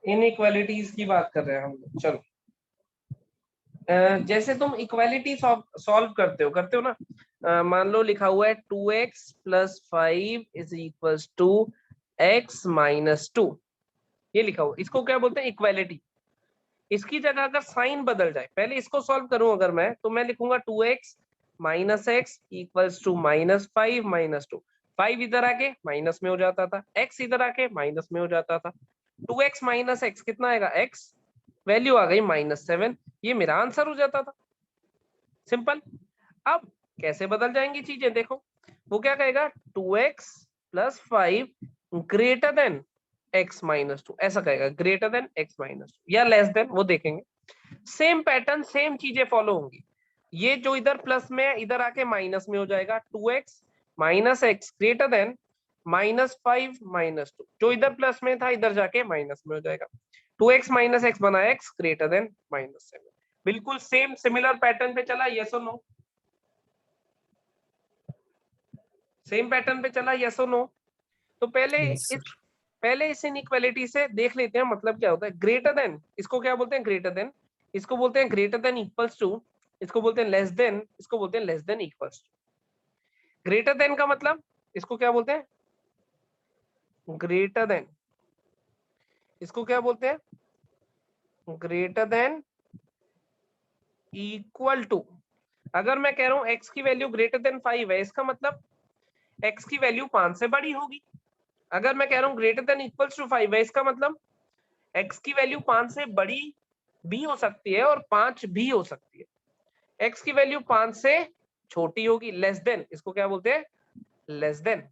Inequalities की बात कर रहे हैं हम लोग। चलो जैसे तुम इक्वालिटी सॉल्व करते हो ना। मान लो लिखा हुआ है 2x plus 5 is equals to x minus 2। ये लिखा हुआ, इसको क्या बोलते हैं? इक्वालिटी। इसकी जगह अगर साइन बदल जाए, पहले इसको सॉल्व करूं अगर मैं, तो मैं लिखूंगा 2x minus x equals to minus 5 minus 2। 5 इधर आके माइनस में हो जाता था, x इधर आके माइनस में हो जाता था। 2x माइनस एक्स कितना आएगा? x वैल्यू आ गई -7। ये मेरा आंसर हो जाता था, सिंपल। अब कैसे बदल जाएंगी चीजें देखो। वो क्या कहेगा? 2x plus 5 greater than x minus 2, ऐसा कहेगा, ग्रेटर देन x माइनस 2 या लेस देन, वो देखेंगे। सेम पैटर्न, सेम चीजें फॉलो होंगी। ये जो इधर प्लस में है इधर आके माइनस में हो जाएगा। 2x minus x greater than -5 minus 2, जो इधर प्लस में था इधर जाके माइनस में हो जाएगा। 2x माइनस एक्स बना x ग्रेटर देन -7। बिल्कुल सेम सिमिलर पैटर्न पे चला, यस और नो? सेम पैटर्न पे चला, यस और नो? तो पहले इस इनइक्वालिटी से देख लेते हैं मतलब क्या होता है। ग्रेटर देन, इसको क्या बोलते हैं? Greater than. इसको बोलते हैं ग्रेटर देन इक्वल्स टू। इसको बोलते हैं लेस देन। इसको बोलते हैं less than equals to. Greater than का मतलब इसको क्या बोलते हैं? Greater than. इसको क्या बोलते हैं? Greater than equal to. अगर मैं कह रहा हूं x की वैल्यू ग्रेटर देन 5 है, इसका मतलब x की वैल्यू 5 से बड़ी होगी। अगर मैं कह रहा हूं ग्रेटर देन इक्वल्स टू 5 है, इसका मतलब x की वैल्यू 5 से बड़ी भी हो सकती है और 5 भी हो सकती है। x की वैल्यू 5 से छोटी होगी, लेस देन। इसको क्या बोलते हैं? Less than.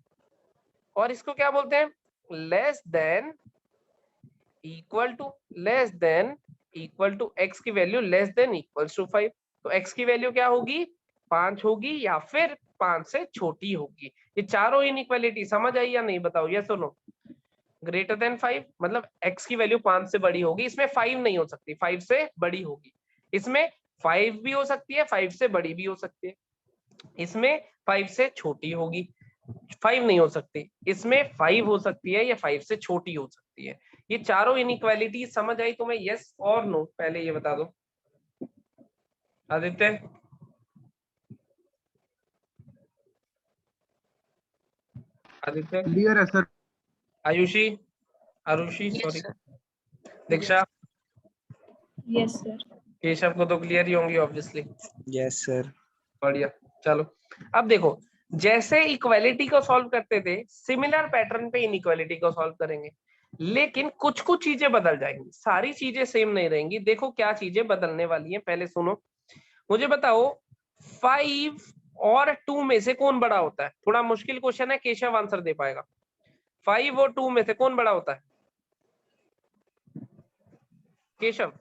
और इसको क्या बोलते हैं? Less than equal to. Less than equal to x की value less than equals to 5। तो x की वैल्यू क्या होगी? 5 होगी या फिर 5 से छोटी होगी। ये चारों इनइक्वालिटी समझ आई या नहीं? बताओ, यस और नो? ग्रेटर देन 5 मतलब x की वैल्यू 5 से बड़ी होगी। इसमें 5 नहीं हो सकती, 5 से बड़ी होगी। इसमें 5 भी हो सकती है, 5 से बड़ी भी हो सकती है। इसमें 5 से छोटी होगी, 5 नहीं हो सकती। इसमें 5 हो सकती है या 5 से छोटी हो सकती है। ये चारों इनइक्वालिटी समझ आई तुम्हें, यस और नो? पहले ये बता दो आदित्य। आदित्य, क्लियर है sir. Ayushi, Arushi yes sorry, sir. Diksha, yes sir. Keshav को तो क्लियर ही होंगी ऑब्वियसली। Yes sir. बढ़िया। चलो अब देखो, जैसे इक्वालिटी को सॉल्व करते थे सिमिलर पैटर्न पे इनइक्वालिटी को सॉल्व करेंगे, लेकिन कुछ कुछ चीजें बदल जाएंगी, सारी चीजें सेम नहीं रहेंगी। देखो क्या चीजें बदलने वाली हैं, पहले सुनो। मुझे बताओ 5 और 2 में से कौन बड़ा होता है? थोड़ा मुश्किल क्वेश्चन है, केशव आंसर दे पाएगा। 5 और 2 में से कौन बड़ा होता है? केशव।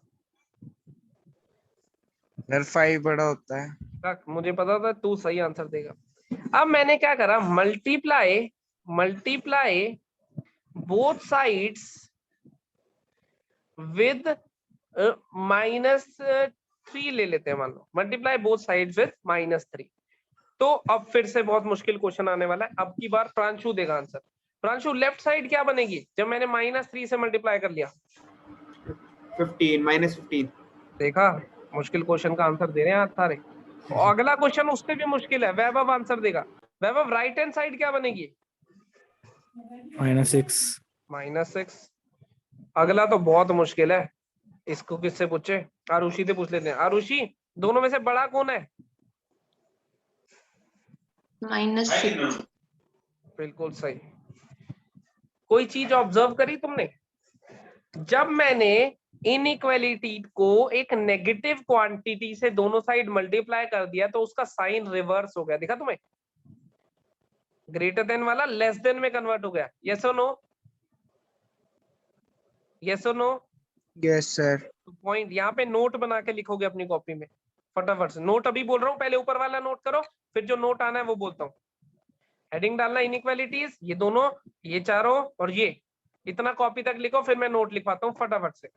सर 5 बड़ा होता है। मुझे पता था तू सही आंसर देगा। अब मैंने क्या करा, multiply multiply both sides with -3 ले लेते हैं। मान लो मल्टीप्लाई बोथ साइड्स विद -3। तो अब फिर से बहुत मुश्किल क्वेश्चन आने वाला है। अब की बार प्रांशु देगा आंसर। प्रांशु, लेफ्ट साइड क्या बनेगी जब मैंने -3 से मल्टीप्लाई कर लिया? 15 -15। देखा, मुश्किल क्वेश्चन का आंसर दे रहे हैं आज सारे। और अगला क्वेश्चन उससे भी मुश्किल है, वैभव आंसर देगा। वैभव, राइट हैंड साइड क्या बनेगी? -6। -6। अगला तो बहुत मुश्किल है, इसको किससे पूछे? आरुषि से पूछ लेते हैं। आरुषि, दोनों में से बड़ा कौन है? -6। बिल्कुल सही। कोई चीज ऑब्जर्व करी तुमने? जब मैंने इनइक्वालिटी को एक नेगेटिव क्वांटिटी से दोनों साइड मल्टीप्लाई कर दिया तो उसका साइन रिवर्स हो गया, देखा तुम्हें? ग्रेटर देन वाला लेस देन में कन्वर्ट हो गया। यस और नो? यस और नो? Yes sir. तो पॉइंट यहाँ पे नोट बना के लिखोगे अपनी कॉपी में फटाफट से। नोट अभी बोल रहा हूँ, पहले ऊपर वाला नोट करो, फिर जो नोट आना है वो बोलता हूँ। हेडिंग डालना इनइक्वालिटीज, ये दोनों, ये चारों और ये, इतना कॉपी तक लिखो, फिर मैं नोट लिखवाता हूँ फटाफट से।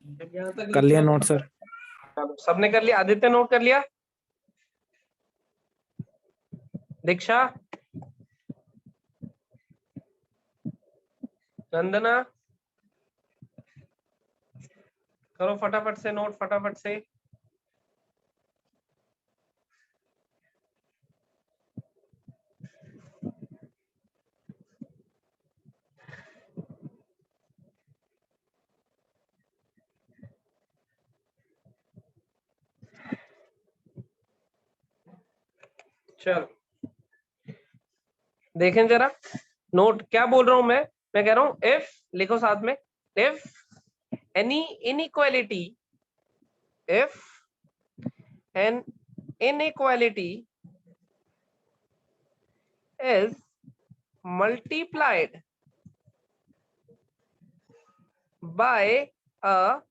यहाँ तक कर लिया नोट सर। चलो, सबने कर लिया? आदित्य नोट कर लिया? दीक्षा, वंदना, करो फटाफट से नोट, फटाफट से। चलो देखें जरा नोट, क्या बोल रहा हूं मैं कह रहा हूं इफ, लिखो साथ में, if any inequality, if an inequality is multiplied by a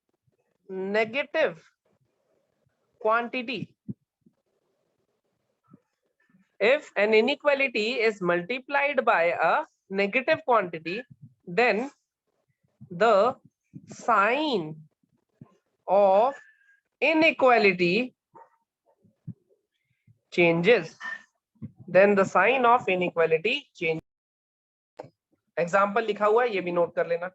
negative quantity, if an inequality is multiplied by a negative quantity, then the sign of inequality changes. Then the sign of inequality changes. Example लिखा हुआ है, ये भी note कर लेना।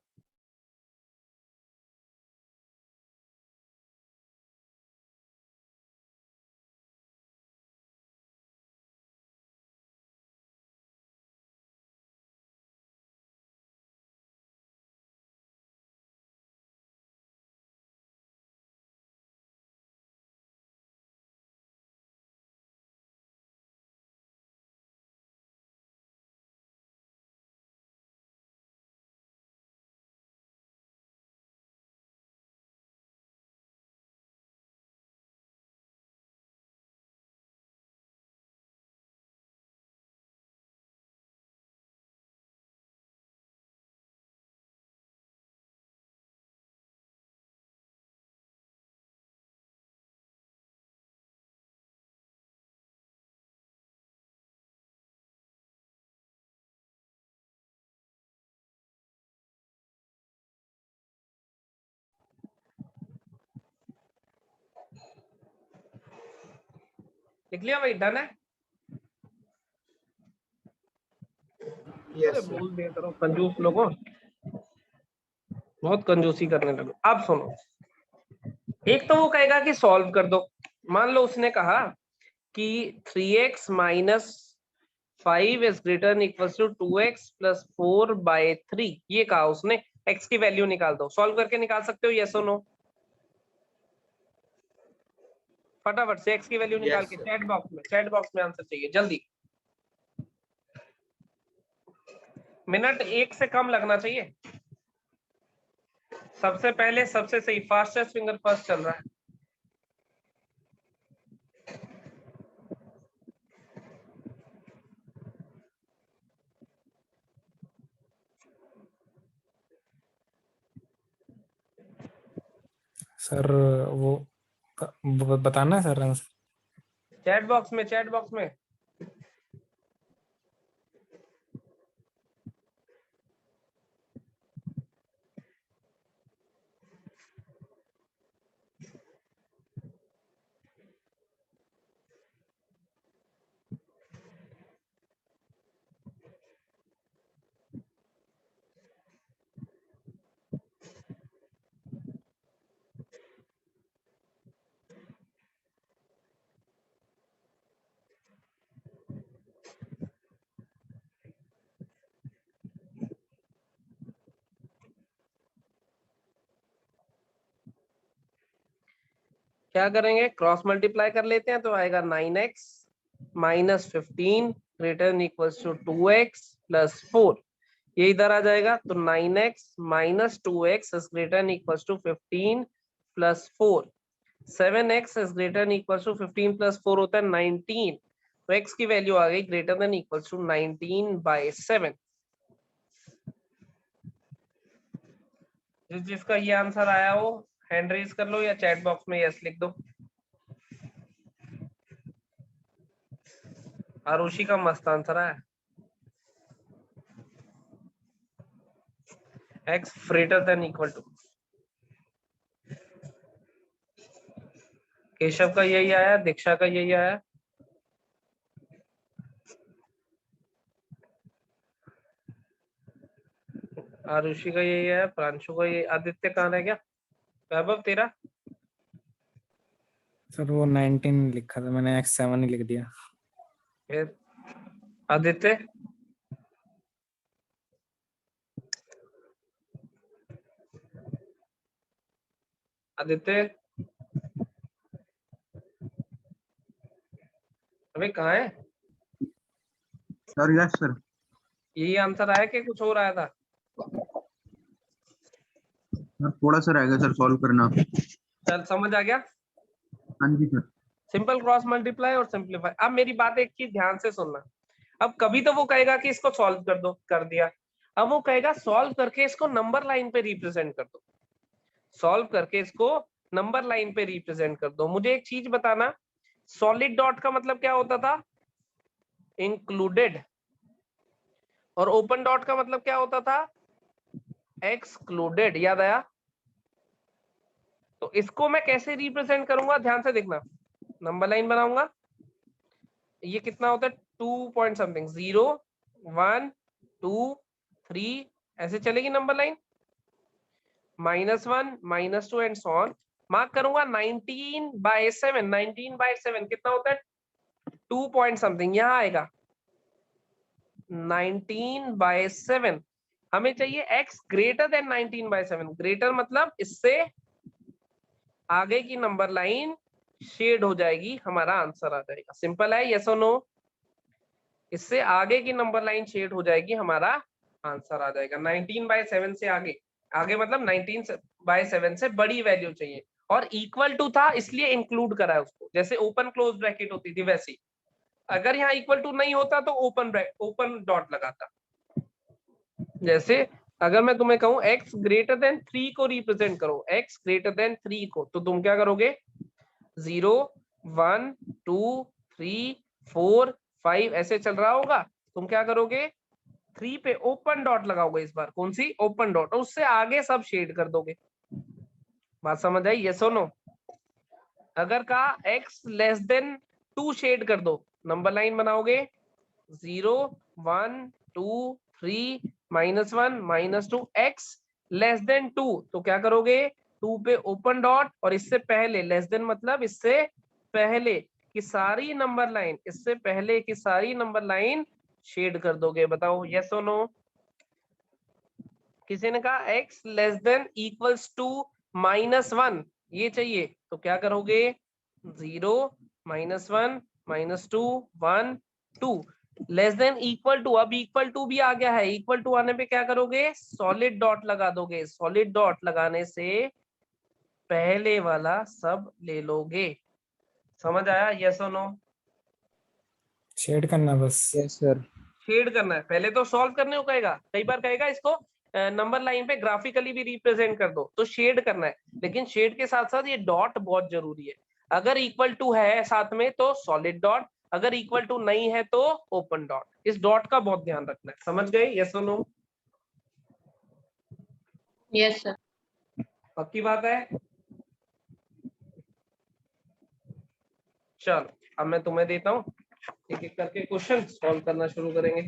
लिख लिया भाई? डन है? Yes, अरे sir. बोल दिया करो कंजूस लोगों, बहुत कंजूसी करने लगे। अब सुनो, एक तो वो कहेगा कि सॉल्व कर दो। मान लो उसने कहा कि 3x minus 5 is greater than equals to 2x plus 4/3, ये कहा उसने। x की वैल्यू निकाल दो। सॉल्व करके निकाल सकते हो, यस और नो? फटाफट से x की वैल्यू निकाल Yes, के sir. चैट बॉक्स में आंसर चाहिए जल्दी। मिनट 1 से कम लगना चाहिए। सबसे पहले सबसे सही, फास्टेस्ट फिंगर फर्स्ट चल रहा है। सर वो बताना है सर आंसर। चैट बॉक्स में, चैट बॉक्स में। क्या करेंगे? क्रॉस मल्टीप्लाई कर लेते हैं तो आएगा 9x minus 15 greater than equals to 2x plus 4। ये इधर आ जाएगा तो 9x minus 2x is greater than equals to 15 plus 4। 7x is greater than equals to 15 plus 4 होता है 19, तो x की वैल्यू आ गई ग्रेटर देन इक्वल्स टू 19/7। जिसका ये आंसर आया हो हैंड रेज कर लो या चैट बॉक्स में यस लिख दो। आरुषि का मस्त आंसर है, x greater than equal to. Keshav का यही आया, दीक्षा का यही आया, आरुषि का यही आया, प्रांशु का यही, आदित्य कहाँ रह गया, वैभव तेरा? सर वो 19 लिखा था मैंने, x7 ही लिख दिया। फिर आदित्य? आदित्य अबे कहाँ है? Sir yes sir. यही आंसर आया कि कुछ और आया था? थोड़ा सा रह गया सर सॉल्व करना। चल समझ आ गया। हाँ जी सर। सिंपल क्रॉस मल्टीप्लाई और सिंप्लीफाई। अब मेरी बात एक चीज ध्यान से सुनना। अब कभी तो वो कहेगा कि इसको सॉल्व कर दो, कर दिया। अब वो कहेगा सॉल्व करके इसको नंबर लाइन पे रिप्रेजेंट कर दो, सॉल्व करके इसको नंबर लाइन पे रिप्रेजेंट कर दो। मुझे एक चीज बताना, सॉलिड डॉट का मतलब क्या होता था? इंक्लूडेड। और ओपन डॉट का मतलब क्या होता था? एक्सक्लूडेड। याद आया? तो इसको मैं कैसे रिप्रेजेंट करूंगा, ध्यान से देखना। नंबर लाइन बनाऊंगा, ये कितना होता है, 2 पॉइंट समथिंग, 0 1 2 3, ऐसे चलेगी number line, -1 -2 and so on. Mark करूंगा 19/7, 19/7 कितना होता है, 2 पॉइंट समथिंग, यहां आएगा 19/7। हमें चाहिए x ग्रेटर देन 19/7, ग्रेटर मतलब इससे आगे की नंबर लाइन शेड हो जाएगी, हमारा आंसर आ जाएगा। सिंपल है, यस और नो? इससे आगे की नंबर लाइन शेड हो जाएगी, हमारा आंसर आ जाएगा। 19/7 से आगे, आगे मतलब 19/7 से बड़ी वैल्यू चाहिए, और इक्वल टू था इसलिए इंक्लूड करा है उसको, जैसे ओपन क्लोज ब्रैकेट होती थी वैसी। अगर यहाँ इक्वल टू नहीं होता तो ओपन डॉट लगाता। जैसे अगर मैं तुम्हें कहूं x ग्रेटर देन 3 को रिप्रेजेंट करो, x ग्रेटर देन 3 को, तो तुम क्या करोगे, 0 1 2 3 4 5 ऐसे चल रहा होगा, तुम क्या करोगे, 3 पे ओपन डॉट लगाओगे, इस बार कौन सी, ओपन डॉट, और उससे आगे सब शेड कर दोगे। बात समझ आई, यस और नो? अगर कहा x लेस देन 2 शेड कर दो, नंबर लाइन बनाओगे 0 1 2 3 -1 -2, x लेस देन 2, तो क्या करोगे, 2 पे ओपन डॉट, और इससे पहले, लेस देन मतलब इससे पहले की सारी नंबर लाइन, इससे पहले की सारी नंबर लाइन शेड कर दोगे। बताओ यस और नो? किसी ने कहा x less than equals to -1, ये चाहिए, तो क्या करोगे, 0 -1 -2 1 2, लेस देन इक्वल टू, अब इक्वल टू भी आ गया है, इक्वल टू आने पे क्या करोगे, सॉलिड डॉट लगा दोगे, सॉलिड डॉट लगाने से पहले वाला सब ले लोगे। समझ आया, यस और नो? शेड करना बस। Yes sir. शेड करना है, पहले तो सॉल्व करने को कहेगा, कई बार कहेगा इसको नंबर लाइन पे ग्राफिकली भी रिप्रेजेंट कर दो, तो शेड करना है। लेकिन शेड के साथ साथ ये डॉट बहुत जरूरी है। अगर इक्वल टू है साथ में तो सॉलिड डॉट, अगर इक्वल टू नहीं है तो ओपन डॉट। इस डॉट का बहुत ध्यान रखना है। समझ गए, यस और नो? Yes, sir. पक्की बात है? चलो अब मैं तुम्हें देता हूँ, एक एक करके क्वेश्चन सॉल्व करना शुरू करेंगे।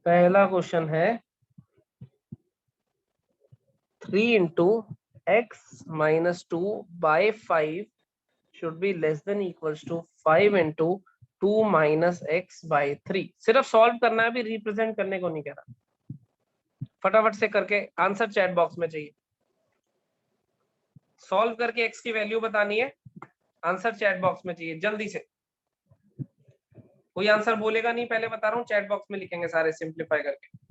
पहला क्वेश्चन है 3 into x minus 2 by 5 should be less than equals to 5 into 2 minus x by 3। सिर्फ सॉल्व करना है, अभी रिप्रेजेंट करने को नहीं कह रहा। फटाफट से करके आंसर चैट बॉक्स में चाहिए। सॉल्व करके x की वैल्यू बतानी है, आंसर चैट बॉक्स में चाहिए जल्दी से। कोई आंसर बोलेगा नहीं, पहले बता रहा हूँ, चैट बॉक्स में लिखेंगे सारे सिंप्लीफाई करके।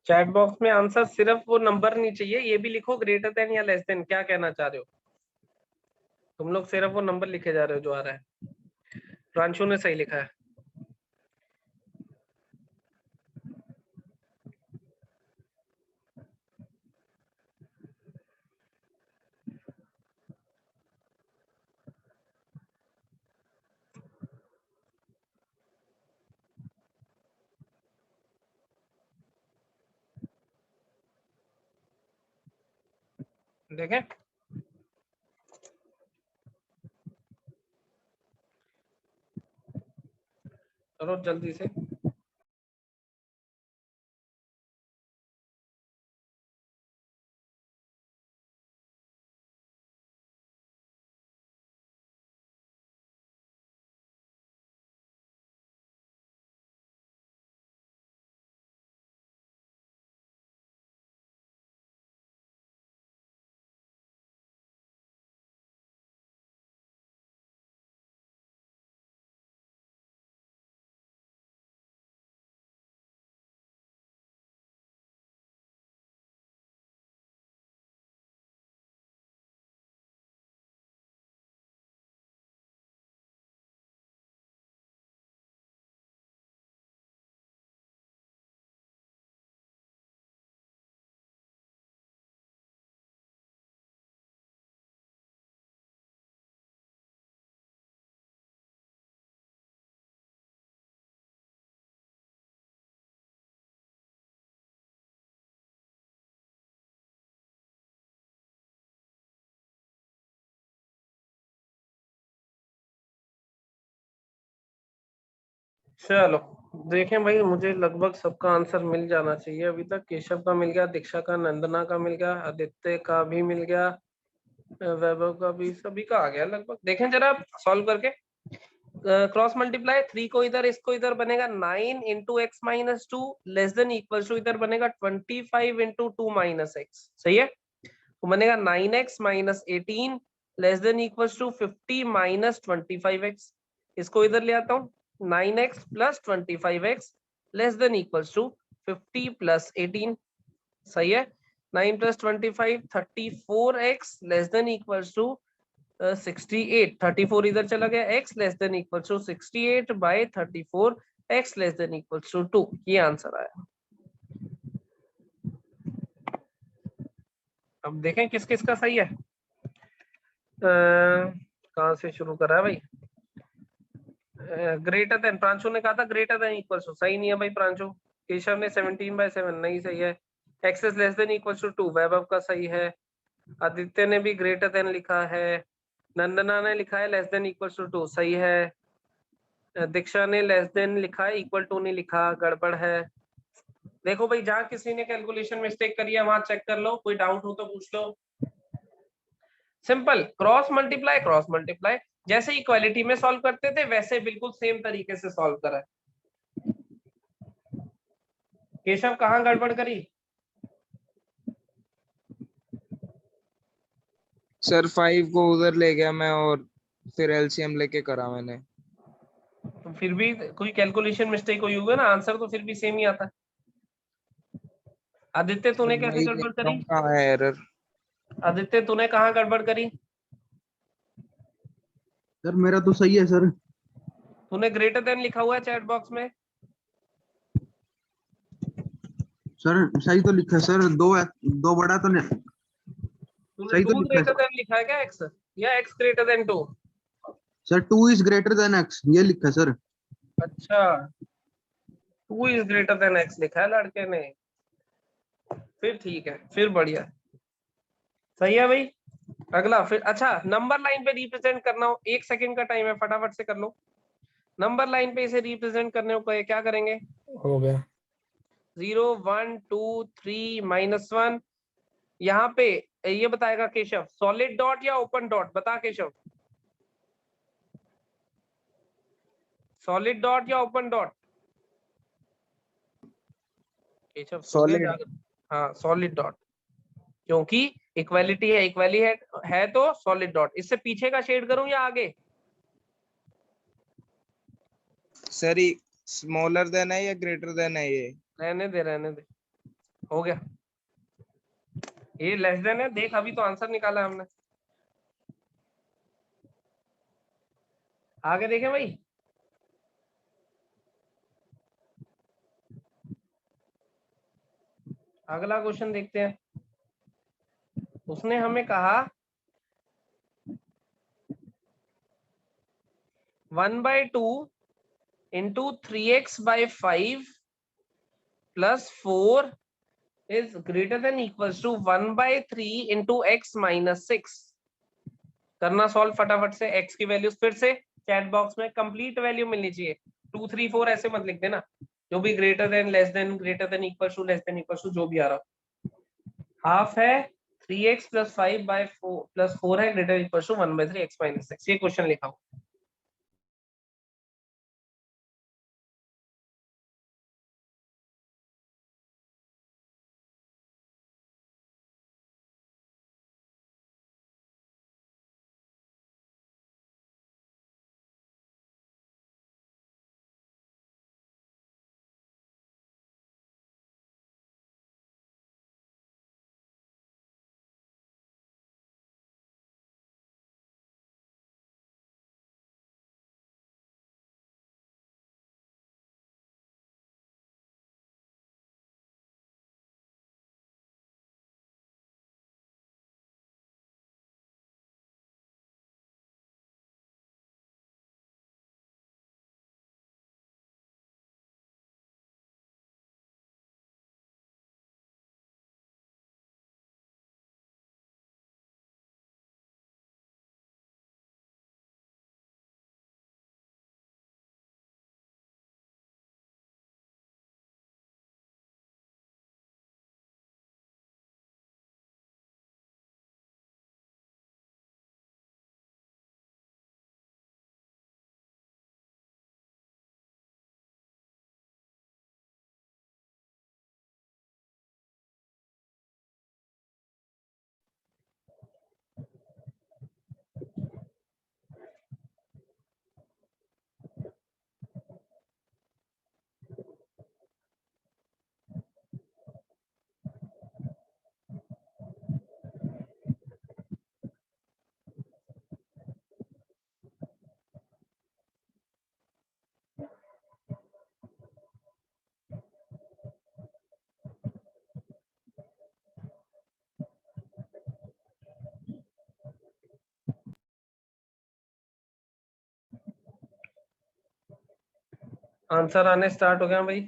चैट बॉक्स में आंसर सिर्फ वो नंबर नहीं चाहिए, ये भी लिखो ग्रेटर देन या लेस देन, क्या कहना चाह रहे हो तुम लोग। सिर्फ वो नंबर लिखे जा रहे हो जो आ रहा है। प्रांशु ने सही लिखा है। देखें, चलो जल्दी से। चलो देखें भाई, मुझे लगभग सबका आंसर मिल जाना चाहिए अभी तक। केशव का मिल गया, दीक्षा का, नंदना का मिल गया, आदित्य का भी मिल गया, वैभव का भी, सभी का आ गया लगभग। देखें जरा सॉल्व करके। क्रॉस मल्टीप्लाई 3 को इधर, इसको इधर, बनेगा 9 into x minus 2 less than equal to इधर बनेगा 25 इंटू 2 माइनस एक्स। सही है, तो बनेगा 9x minus 18 less than equal to 50 minus 25x। इसको इधर ले आता हूँ, 9x plus 25x less than equal to 50 plus 18। सही है, 9 plus 25 34x less than equal to 68। 34 इधर चला गया, x less than equal to 68 by 34 x less than equal to 2। ये आंसर आया। अब देखें किस किस का सही है। कहां से शुरू करा है भाई। ग्रेटर देन, प्रांशु ने कहा था ग्रेटर देन इक्वल टू, सही नहीं है भाई प्रांशु। केशव ने 17/7 नहीं सही है। X is less than equal to 2 Vaibhav का सही है। आदित्य ने भी ग्रेटर देन लिखा है। नंदना ने लिखा है लेस देन इक्वल टू 2, सही है। दीक्षा ने लेस देन लिखा है, इक्वल टू नहीं लिखा, गड़बड़ है। देखो भाई, जहां किसी ने कैलकुलेशन मिस्टेक करी है वहां चेक कर लो, कोई डाउट हो तो पूछ लो। सिंपल, क्रॉस मल्टीप्लाई जैसे इक्वालिटी में सॉल्व करते थे वैसे बिल्कुल सेम तरीके से सॉल्व करा है। केशव कहाँ गड़बड़ करी? सर 5 को उधर ले गया मैं और फिर एलसीएम लेके करा मैंने। तो फिर भी कोई कैलकुलेशन मिस्टेक हुई होगा ना, आंसर तो फिर भी सेम ही आता है। आदित्य तूने कैसे वही गड़बड़ देख रहा करी? हूँ कहाँ है एरर। आदित्य तूने कहाँ गड़बड़ करी? सर मेरा तो सही है सर। तूने ग्रेटर देन लिखा हुआ है चैट बॉक्स में। सर सही तो लिखा है सर, दो बड़ा तो नहीं। तूने सही तो 2 लिखा है ग्रेटर देन लिखा है क्या एक्स, या x greater than 2? Sir. 2 is greater then x, ये लिखा है सर। अच्छा, 2 इज ग्रेटर देन एक्स लिखा है लड़के ने, फिर ठीक है, फिर बढ़िया, सही है भाई। अगला फिर, अच्छा नंबर लाइन पे रिप्रेजेंट करना हो, 1 सेकंड का टाइम है, फटाफट से कर लो। नंबर लाइन पे इसे रिप्रेजेंट करने को क्या करेंगे? हो गया। 0 1 2 3 -1। यहाँ पे ये बताएगा केशव, सॉलिड डॉट या ओपन डॉट, बता केशव। सॉलिड डॉट या ओपन डॉट? केशव सो गया, सॉलिड। जागर। हाँ सॉलिड डॉट, क्योंकि इक्वालिटी है, है तो सॉलिड डॉट। इससे पीछे का शेड करूं या आगे? सर स्मॉलर देन है या ग्रेटर देन है ये? रहने दे, रहने दे। हो गया, ये लेस देन है, देख अभी तो आंसर निकाला हमने। आगे देखें भाई, अगला क्वेश्चन देखते हैं। उसने हमें कहा 1/2 into 3x/5 plus 4 is greater than equals to 1/3 into x minus 6। करना सॉल्व फटाफट से। x की वैल्यूज फिर से चैट बॉक्स में कंप्लीट वैल्यू मिलनी चाहिए, 2 3 4 ऐसे मत लिख देना, जो भी greater than, less than, greater than, equal to, less than, equal to, जो भी आ रहा। हाफ है 3x + 5/4 + 4 है ग्रेटर इक्वल टू 1/3 x - 6। ये क्वेश्चन लिखा हूं। आंसर आने स्टार्ट हो गया भाई।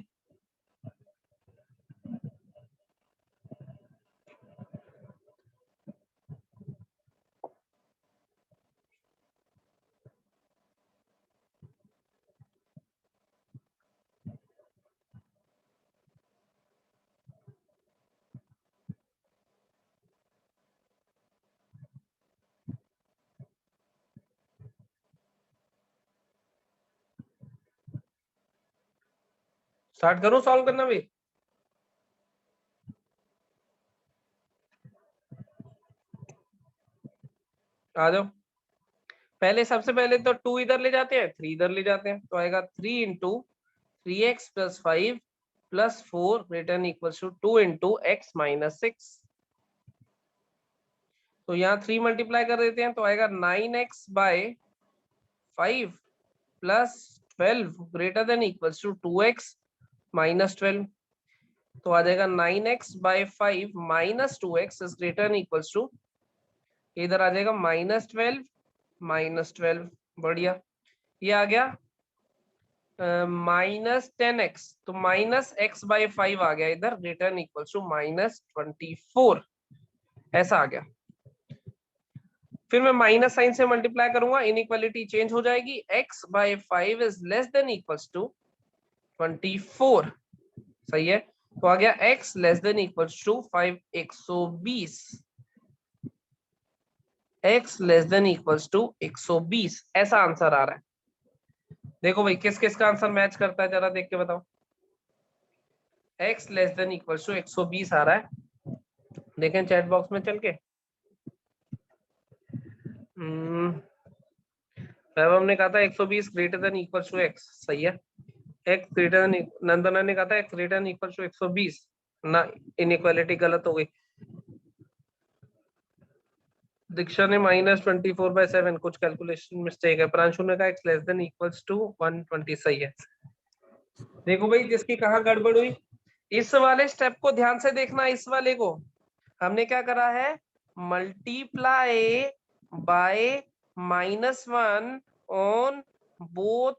स्टार्ट करूं सॉल्व करना भी? आ जाओ। पहले सबसे पहले तो 2 इधर ले जाते हैं, 3 इधर ले जाते हैं, तो आएगा 3 into 3x + 5 + 4 return equals to 2 into x - 6। तो यहाँ 3 मल्टीप्लाई कर देते हैं, तो आएगा 9x/5 + 12 greater than equals to 2x - 12। तो आ जाएगा 9x/5 - 2x is greater than equals to, इधर आ जाएगा -12 - 12। बढ़िया, ये आ गया -10x, तो -x/5 आ गया इधर, रिटर्न इक्वल्स टू -24। ऐसा आ गया। फिर मैं माइनस साइन से मल्टीप्लाई करूंगा, इनइक्वालिटी चेंज हो जाएगी, x/5 is less than equals to 24। सही है, तो आ गया x less than equals to 5 120। x less than equals to 120, ऐसा आंसर आ रहा है। देखो भाई किस किस का आंसर मैच करता है, जरा देख के बताओ। x less than equals to 120 आ रहा है, देखें चैट बॉक्स में चल के। वैभव ने कहा था 120 greater than equal to x, सही है। x ग्रेटर देन, नंदना ने कहा था x greater than equal to 120, ना, इनइक्वालिटी गलत हो गई। दीक्षा ने -24/7, कुछ कैलकुलेशन मिस्टेक है। प्रांशु ने कहा x less than equals to 120, सही है। देखो भाई जिसकी कहाँ गड़बड़ हुई, इस वाले स्टेप को ध्यान से देखना। इस वाले को हमने क्या करा है, multiply by -1 on both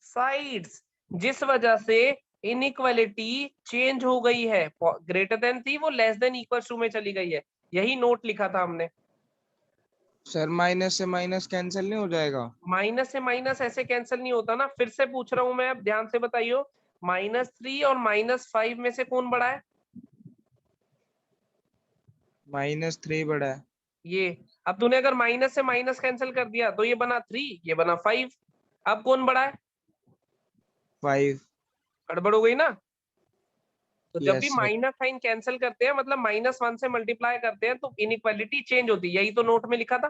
sides, जिस वजह से इनइक्वालिटी चेंज हो गई है। ग्रेटर देन थी, वो लेस देन इक्वल टू में चली गई है। यही नोट लिखा था हमने। सर माइनस से माइनस कैंसिल नहीं हो जाएगा? माइनस से माइनस ऐसे कैंसिल नहीं होता ना। फिर से पूछ रहा हूं मैं, अब ध्यान से बताइयो, -3 और -5 में से कौन बड़ा है? -3 बड़ा है। ये। अब तूने अगर माइनस से माइनस कैंसिल कर दिया तो ये बना 3, ये बना 5। अब कौन बड़ा है? 5। गड़बड़ हो गई ना। तो जब भी yes sir. Minus sign cancel करते हैं, मतलब -1 से मल्टीप्लाई करते हैं, तो इनइक्वालिटी चेंज होती है। यही तो नोट में लिखा था।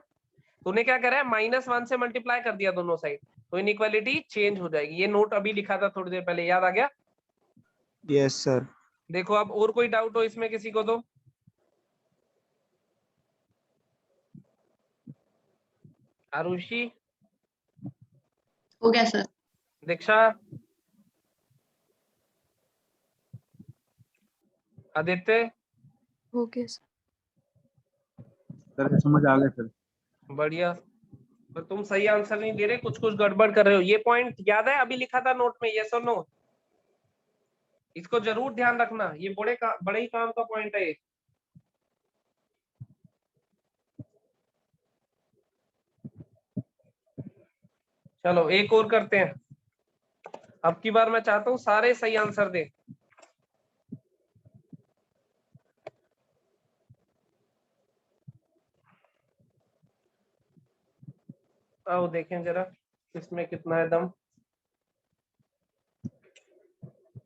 तूने क्या करा है, -1 से मल्टीप्लाई कर दिया दोनों साइड, तो इनइक्वालिटी चेंज हो जाएगी। ये नोट अभी लिखा था थोड़ी देर पहले, याद आ गया? Yes sir. देखो अब और कोई डाउट हो इसमें किसी को तो? आरुषि, हो गया सर। दीक्षा, आदित्य, हो गया सर। सर समझ आ गया सर। बढ़िया। पर तुम सही आंसर नहीं दे रहे, कुछ कुछ गड़बड़ कर रहे हो। ये पॉइंट याद है अभी लिखा था नोट में, यस और नो? इसको जरूर ध्यान रखना, ये बड़े ही काम का पॉइंट है ये। चलो एक और करते हैं। अब की बार मैं चाहता हूं सारे सही आंसर दें। आओ देखें जरा इसमें कितना है दम।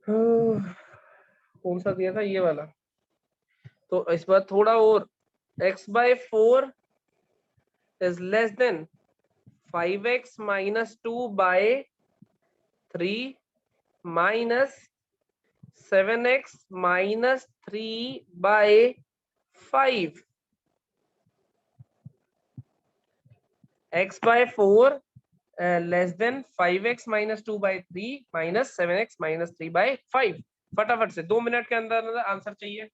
कौन सा दिया था, ये वाला? तो इस बार थोड़ा और। x/4 is less then 5x - 2/3 minus 7x - 3/5। x/4 less than 5x - 2/3 minus 7x - 3/5। फटाफट से 2 मिनट के अंदर आंसर चाहिए।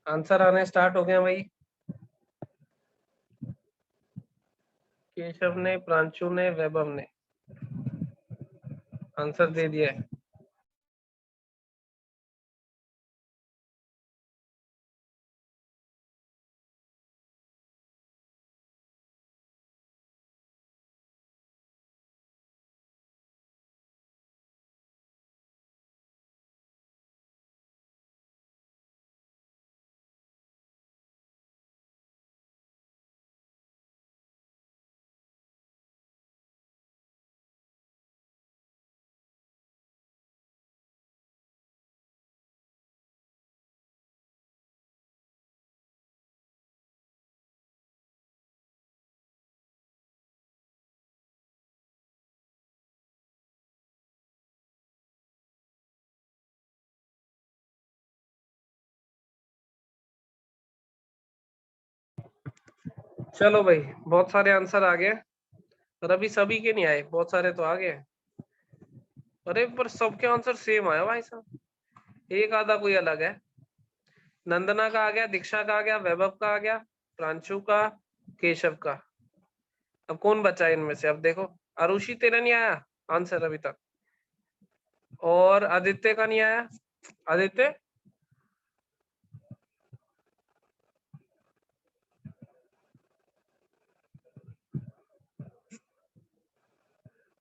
आंसर आने स्टार्ट हो गया भाई। केशव ने, प्रांशु ने, वैभव ने आंसर दे दिया है। चलो भाई, बहुत सारे आंसर आ गए, और अभी सभी के नहीं आए, बहुत सारे तो आ गए। अरे पर सबके आंसर सेम आया भाई साहब, एक आधा कोई अलग है। नंदना का आ गया, दीक्षा का आ गया, वैभव का आ गया, प्रांशु का, केशव का। अब कौन बचा इनमें से? अब देखो, अरुषि तेरा नहीं आया आंसर अभी तक, और आदित्य का नहीं आया। आदित्य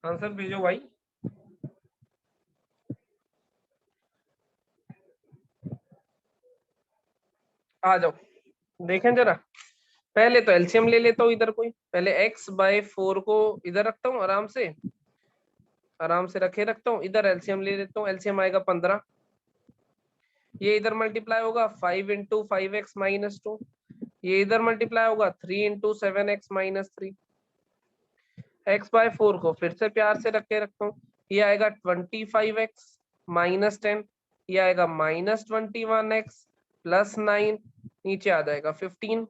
आंसर भेजो भाई। आ जाओ, देखें जरा। पहले तो एलसीएम ले लेता हूँ इधर, कोई पहले x/4 को इधर रखता हूँ, आराम से रखे रखता हूँ। इधर एलसीएम ले लेता हूँ, एलसीएम आएगा 15। ये इधर मल्टीप्लाई होगा 5 × 5x - 2। ये इधर मल्टीप्लाई होगा 3 × 7x - 3। x/4 को फिर से प्यार से रखे रखता हूँ। ये आएगा 25x - 10। ये आएगा -21x + 9, नीचे आ जाएगा 15।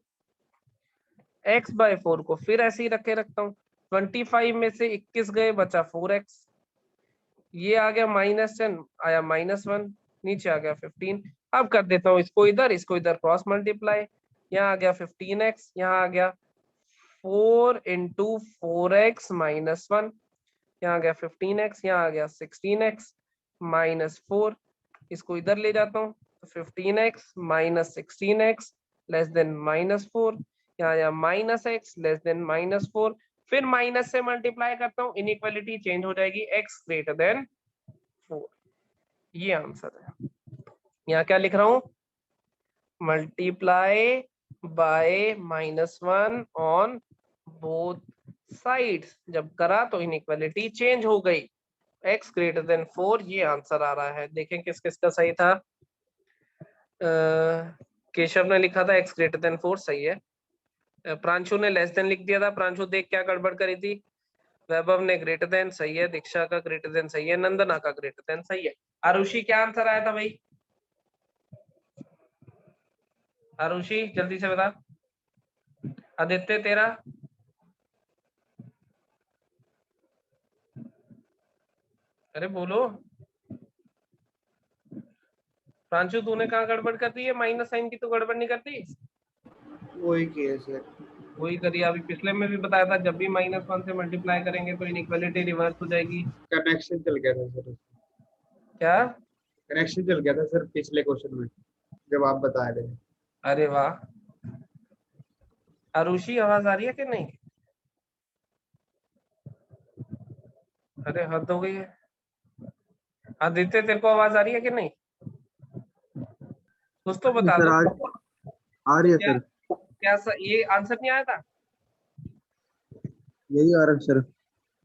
x/4 को फिर ऐसे ही रखे रखता हूँ। 25 में से 21 गए, बचा 4x। ये आ गया -10, आया -1, नीचे आ गया 15। अब कर देता हूँ इसको इधर क्रॉस मल्टीप्लाई। यहाँ आ गया 15x, यहाँ आ गया 4 × 4x - 1। यहाँ आ गया 15x, यहाँ आ गया 16x - 4। इसको इधर ले जाता हूँ, 15x - 16x <-4। यहाँ आया -x <-4। फिर माइनस से मल्टीप्लाई करता हूँ, इनइक्वालिटी चेंज हो जाएगी, x > 4। ये आंसर है। यहाँ क्या लिख रहा हूँ? Multiply by -1 on both sides. जब करा तो इनइक्वालिटी चेंज हो गई, x > 4। ये आंसर आ रहा है। देखें किस किस का सही था। केशव ने लिखा था x > 4, सही है। प्रांशु ने लेस देन लिख दिया था। प्रांशु देख क्या गड़बड़ करी थी। वैभव ने ग्रेटर देन, सही है। दीक्षा का ग्रेटर देन सही है। नंदना का ग्रेटर देन सही है। आरुषि क्या आंसर आया था भाई? आरुषि जल्दी से बता। आदित्य तेरा? अरे बोलो। प्रांशु तूने कहाँ गड़बड़ कर दी है? माइनस साइन की तो गड़बड़ नहीं करती। वही किया सर। वही करिए। अभी पिछले में भी बताया था, जब भी -1 से मल्टीप्लाई करेंगे तो इनइक्वालिटी रिवर्स हो जाएगी। कनेक्शन चल गया था सर, क्या? कनेक्शन चल गया था सर पिछले क्वेश्चन में जब आप बता रहे थे। अरे वाह। आरुषि आवाज आ रही है कि नहीं? अरे हद हो गई है। आदित्य तेरे को आवाज आ रही है कि नहीं? कुछ तो बता सर दो। आज आ रही है क्या सर, क्या ये आंसर नहीं आया था? यही आ रहा है सर।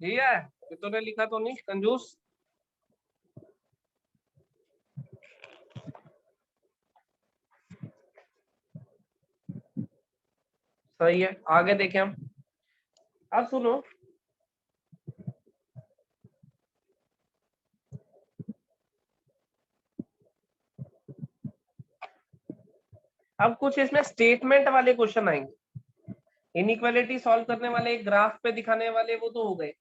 यही है? ये तूने लिखा तो नहीं, कंजूस। सही है, आगे देखें हम। अब सुनो, अब कुछ इसमें स्टेटमेंट वाले क्वेश्चन आएंगे। इनइक्वालिटी सॉल्व करने वाले, ग्राफ पे दिखाने वाले, वो तो हो गए।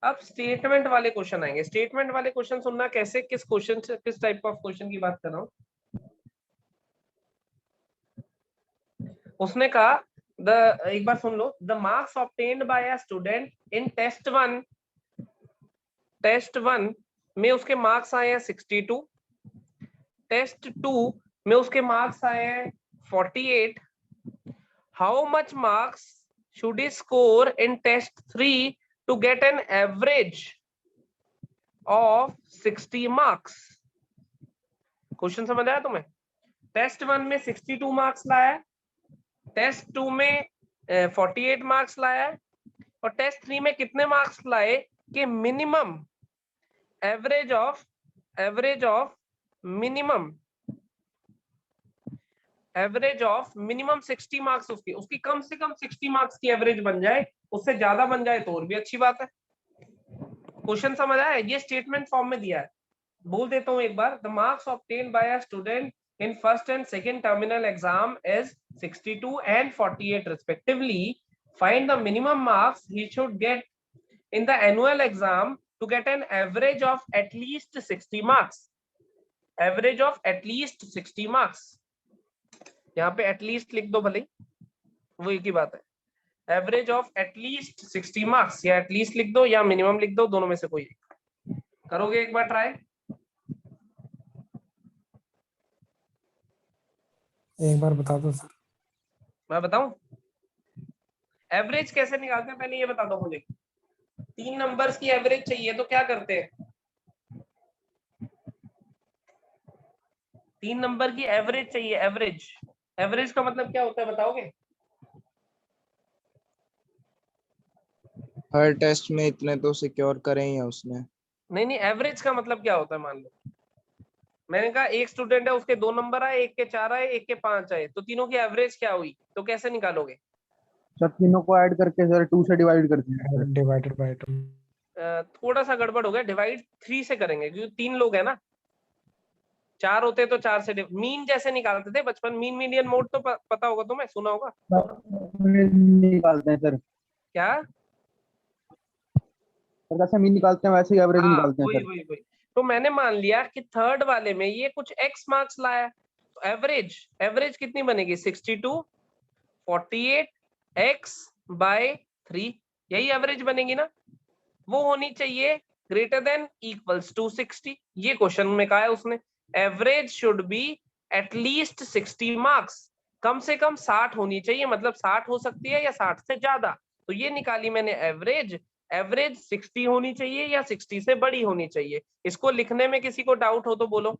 अब स्टेटमेंट वाले क्वेश्चन आएंगे। स्टेटमेंट वाले क्वेश्चन सुनना कैसे, किस क्वेश्चन से, किस टाइप ऑफ क्वेश्चन की बात कर रहा हूँ। उसने कहा एक बार सुन लो, the marks obtained by a student in test one में उसके मार्क्स आए हैं 62, टेस्ट 2 में उसके मार्क्स आए हैं 48. How much marks should he score in test 3 to get an average of 60 marks? Question समझ आया तुम्हें? टेस्ट 1 में 62 मार्क्स लाया है, टेस्ट 2 में 48 मार्क्स लाया है, और टेस्ट 3 में कितने मार्क्स लाए कि minimum average of minimum 60 marks उसकी कम से कम 60 मार्क्स की एवरेज बन जाए, उससे ज्यादा बन जाए तो और भी अच्छी बात है। क्वेश्चन समझ आया? ये स्टेटमेंट फॉर्म में दिया है, बोल देता हूं एक बार। The marks obtained by a student in first and second terminal exam is 62 and 48 respectively. Find the minimum marks he should get in the annual exam to get an average of at least 60 marks. Average of at least 60 marks. यहाँ पे at least लिख दो भले, वो एक ही बात है। Average of at least 60 marks, या at least लिख दो या minimum लिख दो, दोनों में से कोई एक। करोगे एक बार ट्राई? एक बार बता दो सर। मैं बताऊं एवरेज कैसे निकालते हैं? पहले ये बता दो मुझे। 3 नंबर्स की एवरेज चाहिए तो क्या करते हैं? 3 नंबर की एवरेज चाहिए, एवरेज का मतलब क्या होता है बताओगे? हर टेस्ट में इतने तो सिक्योर करे ही है उसने। नहीं, एवरेज का मतलब क्या होता है? मान लो मैंने कहा एक स्टूडेंट है, उसके 2 नंबर आए, एक के 4 आए, एक के 5 आए, तो तीनों की एवरेज क्या हुई? तो कैसे निकालोगे? सर तीनों को ऐड करके सर 2 से डिवाइड करते हैं सर। Divided by 2। थोड़ा सा गड़बड़ हो गया, डिवाइड 3 से करेंगे क्योंकि 3 लोग हैं ना। 4 होते तो 4 से मीन जैसे निकालते थे बचपन, मीन मीडियन मोड तो पता होगा तुम्हें, सुना होगा। निकालते हैं सर, क्या? सर जैसे मीन निकालते हैं वैसे ही एवरेज हाँ निकालते हैं वही सर। वही वही। तो मैंने मान लिया कि थर्ड वाले में ये कुछ एक्स मार्क्स लाया, तो एवरेज कितनी बनेगी? 62 48 एक्स बाय 3, यही एवरेज बनेगी ना। वो होनी चाहिए ग्रेटर देन इक्वल्स टू 60। ये क्वेश्चन में कहा है उसने, average should be at least 60 marks, कम से कम 60 होनी चाहिए, मतलब 60 हो सकती है या 60 से ज्यादा। तो ये निकाली मैंने एवरेज 60 होनी चाहिए या 60 से बड़ी होनी चाहिए। इसको लिखने में किसी को डाउट हो तो बोलो।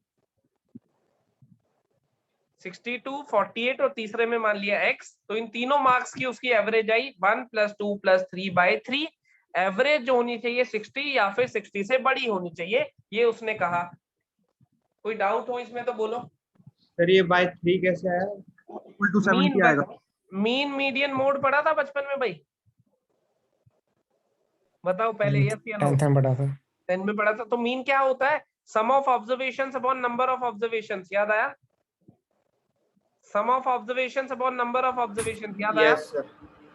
62 48 और तीसरे में मान लिया x, तो इन तीनों मार्क्स की उसकी एवरेज आई 1 + 2 + 3/3। एवरेज जो होनी चाहिए 60 या फिर 60 से बड़ी होनी चाहिए, ये उसने कहा। कोई डाउट हो इसमें तो बोलो। सर ये बाय 3 कैसे आया? इक्वल टू 70 आएगा। मीन मीडियन मोड पढ़ा था बचपन में भाई? बताओ पहले, यस या नो? 10th में पढ़ा था। 10 में पढ़ा था। तो मीन क्या होता है? Sum of observations upon number of observations, याद आया? Sum of observations upon number of observations, याद आया? Yes sir.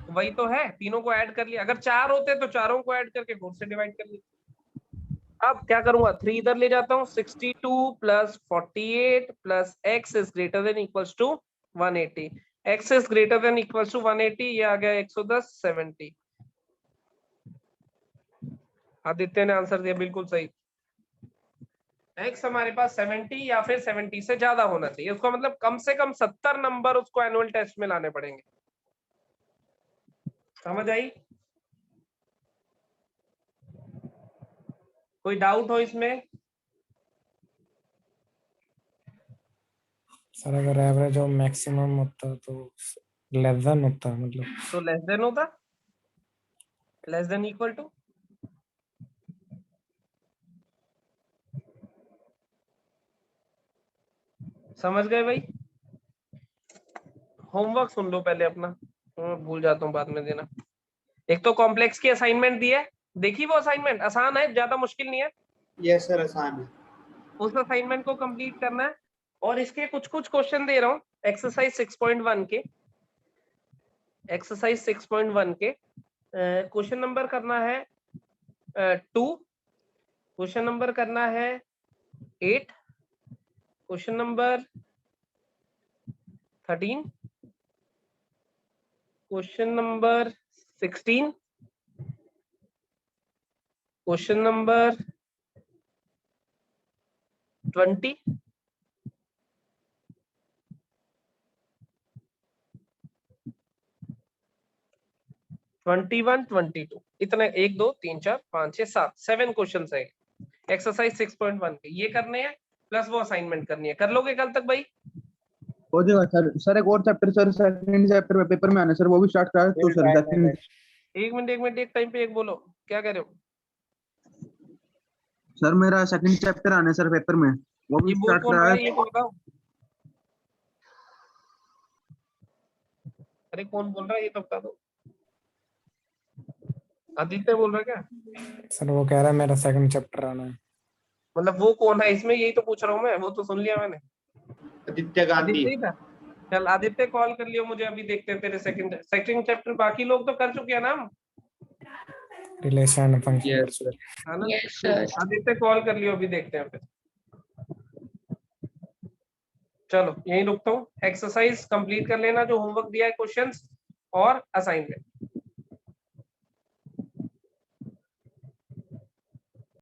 वही तो है, तीनों को ऐड कर लिया। अगर 4 होते तो चारों को ऐड करके 4 से डिवाइड कर लिया। अब क्या करूंगा? 3 इधर ले जाता हूँ। 62 + 48 + x is greater than equals to 180। x is greater than equals to 180, ये आ गया 110 70। आदित्य ने आंसर दिया बिल्कुल सही। x हमारे पास 70 या फिर 70 से ज्यादा होना चाहिए, उसका मतलब कम से कम 70 नंबर उसको एनुअल टेस्ट में लाने पड़ेंगे। समझ आई? कोई डाउट हो इसमें? सर अगर एवरेज और मैक्सिमम होता तो लेस देन होता, मतलब तो लेस देन होता, लेस देन इक्वल टू। समझ गए भाई? होमवर्क सुन लो पहले अपना, भूल जाता हूँ बाद में देना। एक तो कॉम्प्लेक्स की असाइनमेंट दी है, देखी वो असाइनमेंट? आसान है, ज्यादा मुश्किल नहीं है। यस सर आसान है। उस असाइनमेंट को कंप्लीट करना है, और इसके कुछ क्वेश्चन दे रहा हूँ एक्सरसाइज 6.1 के। एक्सरसाइज 6.1 के क्वेश्चन नंबर करना है 2, क्वेश्चन नंबर करना है 8, question number 13, question number 16, question number 20, twenty 22, इतने 1 2 3 4 5 6 7 7 क्वेश्चन है एक्सरसाइज 6.1 के। ये करने हैं प्लस वो असाइनमेंट करनी है। कर लोगे कल तक भाई? हो जाएगा सर। सर एक और चैप्टर सर, सेकंड चैप्टर में पेपर में आना सर, वो भी स्टार्ट करा तो सर सेकंड। एक मिनट एक टाइम पे एक बोलो, क्या कह रहे हो? सर मेरा सेकंड चैप्टर आना है सर पेपर में, वो भी ये बोल स्टार्ट कौन करा रहा है। है ये तो बताओ। अरे कौन बोल रहा है ये तो बता दो। आदित्य बोल रहा है क्या? सर वो कह रहा है मेरा सेकंड चैप्टर आना है। मतलब वो कौन है इसमें, यही तो पूछ रहा हूँ मैं, वो तो सुन लिया मैंने। आदित्य गांधी। आदित्य ही था। चल आदित्य कॉल कर लियो मुझे, अभी देखते हैं तेरे सेकंड चैप्टर। बाकी लोग तो कर चुके हैं ना, रिलेशन फंक्शन यस सर। है ना? Yes, sir. आदित्य कॉल कर लियो, अभी देखते हैं फिर। चलो यहीं रुकता हूँ। एक्सरसाइज कंप्लीट कर लेना जो होमवर्क दिया है, क्वेश्चंस और असाइनमेंट।